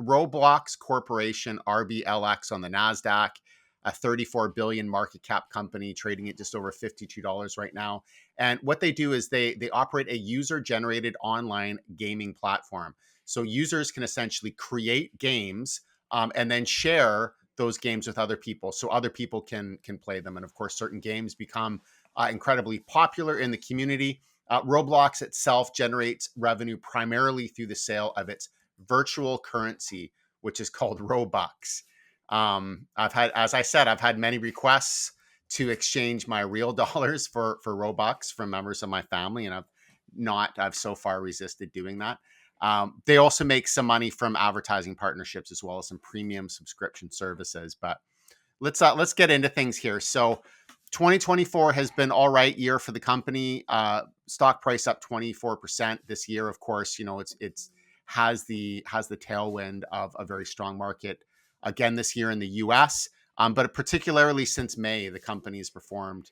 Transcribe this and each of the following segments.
Roblox Corporation, RBLX on the NASDAQ, a 34 billion market cap company trading at just over $52 right now. And what they do is they operate a user-generated online gaming platform. So users can essentially create games and then share those games with other people, so other people can play them. And of course, certain games become incredibly popular in the community. Roblox itself generates revenue primarily through the sale of its virtual currency, which is called Robux. I've had, as I said, I've had many requests to exchange my real dollars for Robux from members of my family, and I've so far resisted doing that. They also make some money from advertising partnerships as well as some premium subscription services. But let's get into things here. So 2024 has been all right year for the company. Stock price up 24% this year. Of course, it's has the tailwind of a very strong market again this year in the US. But particularly since May, the company has performed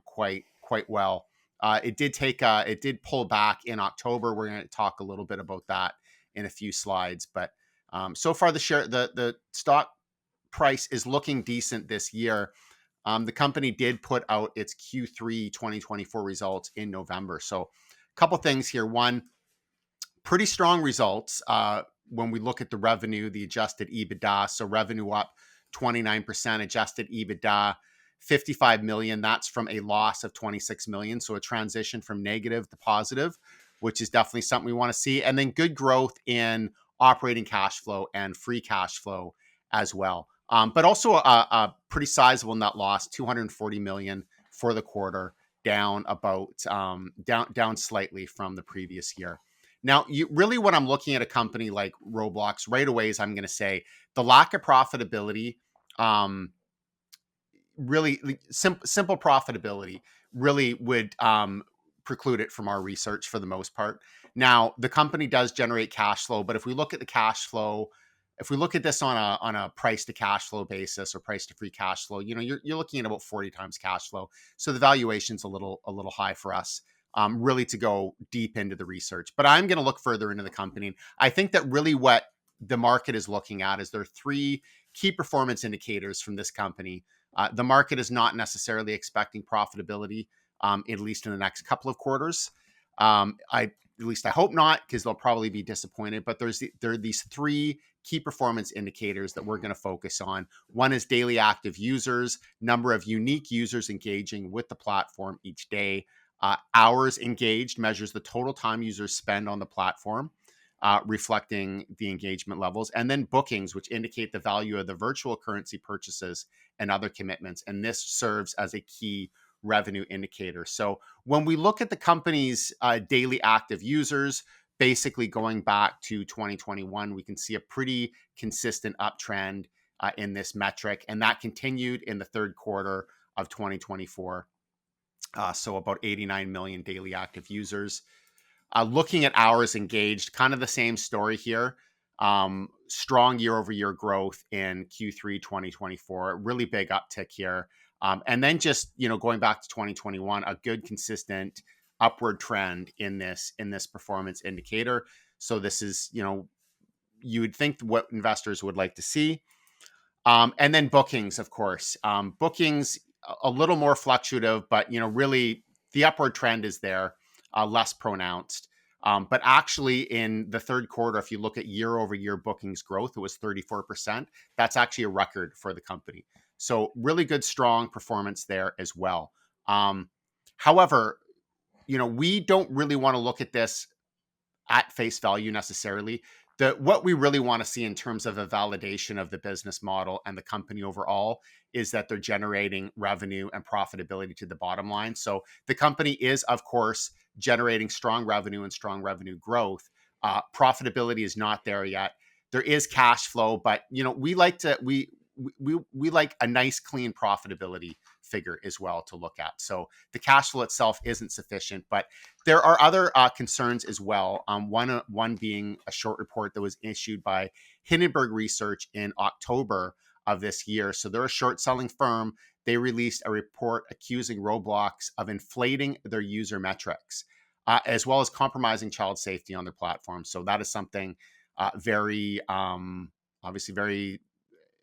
quite well. It did pull back in October. We're going to talk a little bit about that in a few slides. But so far, the stock price is looking decent this year. The company did put out its Q3 2024 results in November. So a couple things here. One, pretty strong results when we look at the revenue, the adjusted EBITDA. So revenue up 29%, adjusted EBITDA 55 million. That's from a loss of 26 million. So a transition from negative to positive, which is definitely something we want to see. And then good growth in operating cash flow and free cash flow as well. But also a pretty sizable net loss, 240 million for the quarter, down slightly from the previous year. Now, really what I'm looking at a company like Roblox right away is I'm going to say the lack of profitability, really simple profitability really would preclude it from our research for the most part. Now, the company does generate cash flow, but if we look at the cash flow, if we look at this on a price to cash flow basis or price to free cash flow, you're looking at about 40 times cash flow. So the valuation's a little high for us. Really to go deep into the research. But I'm going to look further into the company. I think that really what the market is looking at is there are three key performance indicators from this company. The market is not necessarily expecting profitability, at least in the next couple of quarters. At least I hope not, because they'll probably be disappointed. But there are these three key performance indicators that we're going to focus on. One is daily active users, number of unique users engaging with the platform each day. Hours engaged measures the total time users spend on the platform, reflecting the engagement levels. And then bookings, which indicate the value of the virtual currency purchases and other commitments. And this serves as a key revenue indicator. So when we look at the company's daily active users, basically going back to 2021, we can see a pretty consistent uptrend in this metric. And that continued in the third quarter of 2024. So about 89 million daily active users. Looking at hours engaged, kind of the same story here. Strong year-over-year growth in Q3 2024, really big uptick here. And then just, going back to 2021, a good consistent upward trend in this performance indicator. So this is, you would think what investors would like to see. And then bookings, of course. Bookings, a little more fluctuative, but really the upward trend is there, less pronounced. But actually in the third quarter, if you look at year over year bookings growth, it was 34%. That's actually a record for the company. So really good, strong performance there as well. However, we don't really want to look at this at face value necessarily. What we really want to see in terms of a validation of the business model and the company overall is that they're generating revenue and profitability to the bottom line. So the company is, of course, generating strong revenue and strong revenue growth. Profitability is not there yet. There is cash flow, but we like a nice, clean profitability figure as well to look at. So the cash flow itself isn't sufficient, but there are other concerns as well. One being a short report that was issued by Hindenburg Research in October of this year. So they're a short selling firm. They released a report accusing Roblox of inflating their user metrics, as well as compromising child safety on their platform. So that is something very obviously very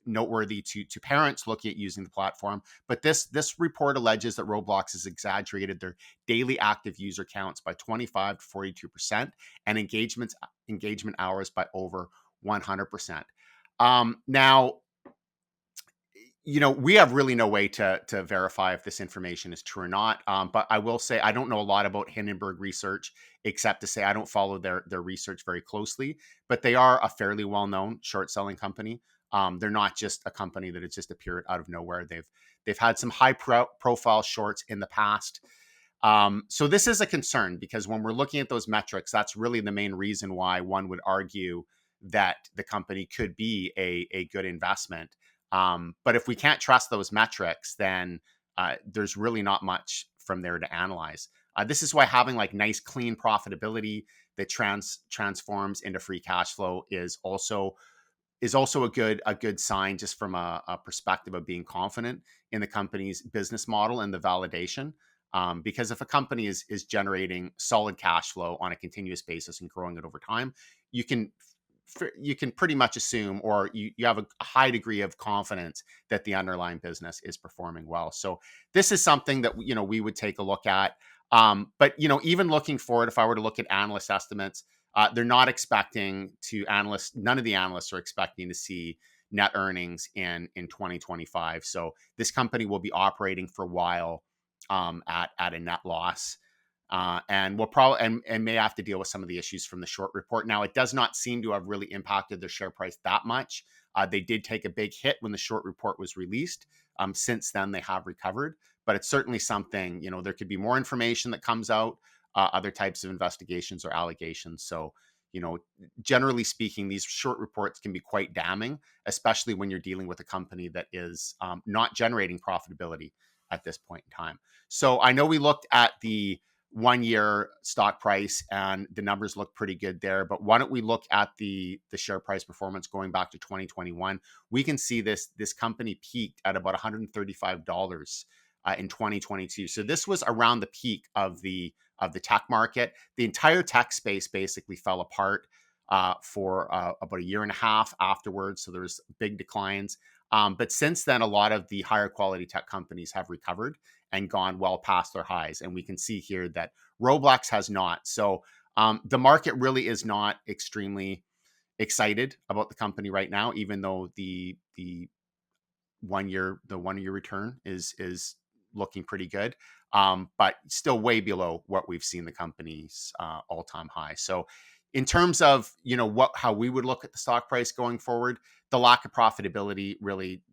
noteworthy to parents looking at using the platform. But this report alleges that Roblox has exaggerated their daily active user counts by 25 to 42% and engagement hours by over 100%. Now, we have really no way to verify if this information is true or not. But I will say I don't know a lot about Hindenburg research, except to say I don't follow their research very closely. But they are a fairly well-known short selling company. They're not just a company that has just appeared out of nowhere. They've had some high profile shorts in the past. So this is a concern because when we're looking at those metrics, that's really the main reason why one would argue that the company could be a good investment. But if we can't trust those metrics, then there's really not much from there to analyze. This is why having like nice, clean profitability that transforms into free cash flow is also a good sign, just from a perspective of being confident in the company's business model and the validation. Because if a company is generating solid cash flow on a continuous basis and growing it over time, you can pretty much assume, or you have a high degree of confidence that the underlying business is performing well. So this is something that we would take a look at. But even looking forward, if I were to look at analyst estimates, they're not expecting none of the analysts are expecting to see net earnings in 2025. So this company will be operating for a while at a net loss. And we'll probably and may have to deal with some of the issues from the short report. Now, it does not seem to have really impacted their share price that much. They did take a big hit when the short report was released. Since then, they have recovered, but it's certainly something, there could be more information that comes out, other types of investigations or allegations. So, generally speaking, these short reports can be quite damning, especially when you're dealing with a company that is not generating profitability at this point in time. So I know we looked at the 1-year stock price and the numbers look pretty good there, but why don't we look at the share price performance going back to 2021? We can see this company peaked at about $135 in 2022. So this was around the peak of the tech market. The entire tech space basically fell apart for about a year and a half afterwards. So there was big declines. But since then, a lot of the higher quality tech companies have recovered and gone well past their highs. And we can see here that Roblox has not. So the market really is not extremely excited about the company right now, even though the 1-year return is looking pretty good, but still way below what we've seen the company's all-time high. So in terms of how we would look at the stock price going forward, the lack of profitability really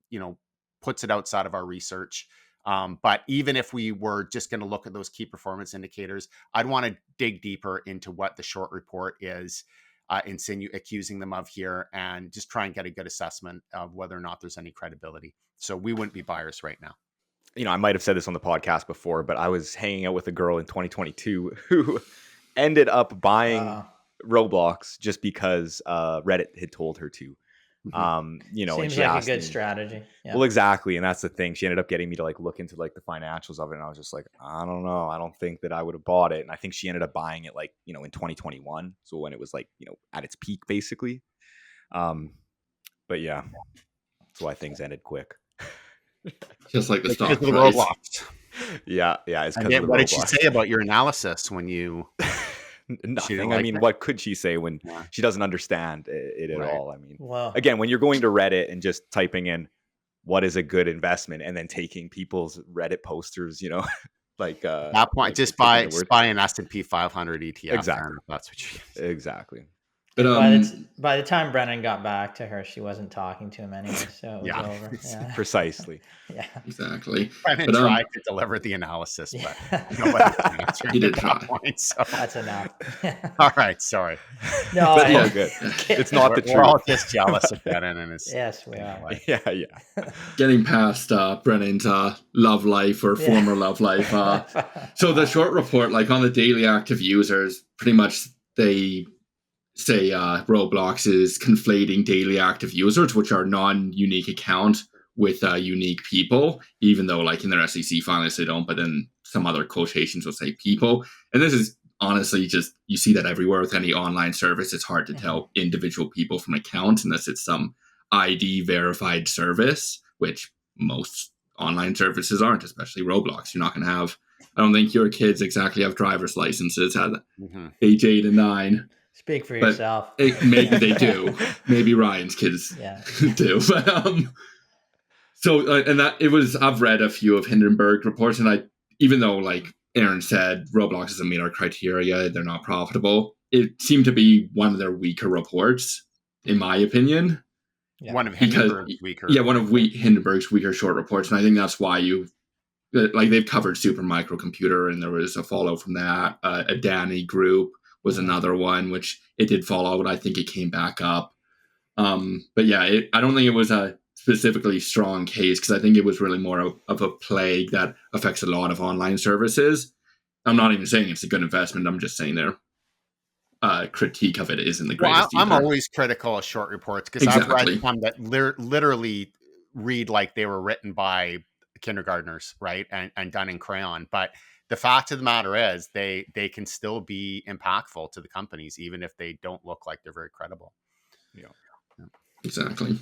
puts it outside of our research. But even if we were just going to look at those key performance indicators, I'd want to dig deeper into what the short report is accusing them of here, and just try and get a good assessment of whether or not there's any credibility. So we wouldn't be buyers right now. I might have said this on the podcast before, but I was hanging out with a girl in 2022 who ended up buying Roblox just because Reddit had told her to. Seems and she like asked a good me, strategy. Yeah. Well, exactly. And that's the thing. She ended up getting me to look into the financials of it. And I was just like, I don't know. I don't think that I would have bought it. And I think she ended up buying it in 2021. So when it was at its peak, basically. But yeah, that's why things ended quick. Just like the stock Because of the price. Roblox. Yeah. It's because of the What Roblox. did she say about your analysis when you... Nothing. I mean, what could she say when she doesn't understand it at all? I mean, again, when you're going to Reddit and just typing in what is a good investment and then taking people's Reddit posters, at that point, just buy an S&P 500 ETF. Exactly. That's what you... Exactly. But by the time Brennan got back to her, she wasn't talking to him anyway, so it was over. Yeah. Precisely. Yeah. Exactly. Brennan tried to deliver the analysis, but nobody can answer. He did try. Point, so. That's enough. All right, sorry. No, but yeah, good. It's not the truth. We're all just jealous of Brennan and his... Yes, we are. Yeah. Getting past Brennan's love life or former love life. So the short report, on the daily active users, pretty much they say Roblox is conflating daily active users, which are non-unique account, with unique people, even though in their SEC filings they don't, but then some other quotations will say people. And this is honestly, just you see that everywhere with any online service. It's hard to tell individual people from accounts unless it's some ID verified service, which most online services aren't, especially Roblox. You're not going to have, I don't think your kids exactly have driver's licenses at age 8 and 9. Speak for yourself. Maybe they do. Maybe Ryan's kids do. But so and that it was. I've read a few of Hindenburg reports, and even though like Aaron said, Roblox doesn't meet our criteria, they're not profitable. It seemed to be one of their weaker reports, in my opinion. One of Hindenburg's weaker. Yeah, one of Hindenburg's weaker short reports, and I think that's why they've covered Super Microcomputer, and there was a fallout from that. A Danny Group was another one, which it did fall out, but I think it came back up. But yeah, I don't think it was a specifically strong case because I think it was really more of a plague that affects a lot of online services. I'm not even saying it's a good investment. I'm just saying their critique of it isn't the greatest. I'm always critical of short reports because I've read some that literally read like they were written by kindergartners, right, and done in crayon. But the fact of the matter is they can still be impactful to the companies even if they don't look like they're very credible. Yeah. Exactly.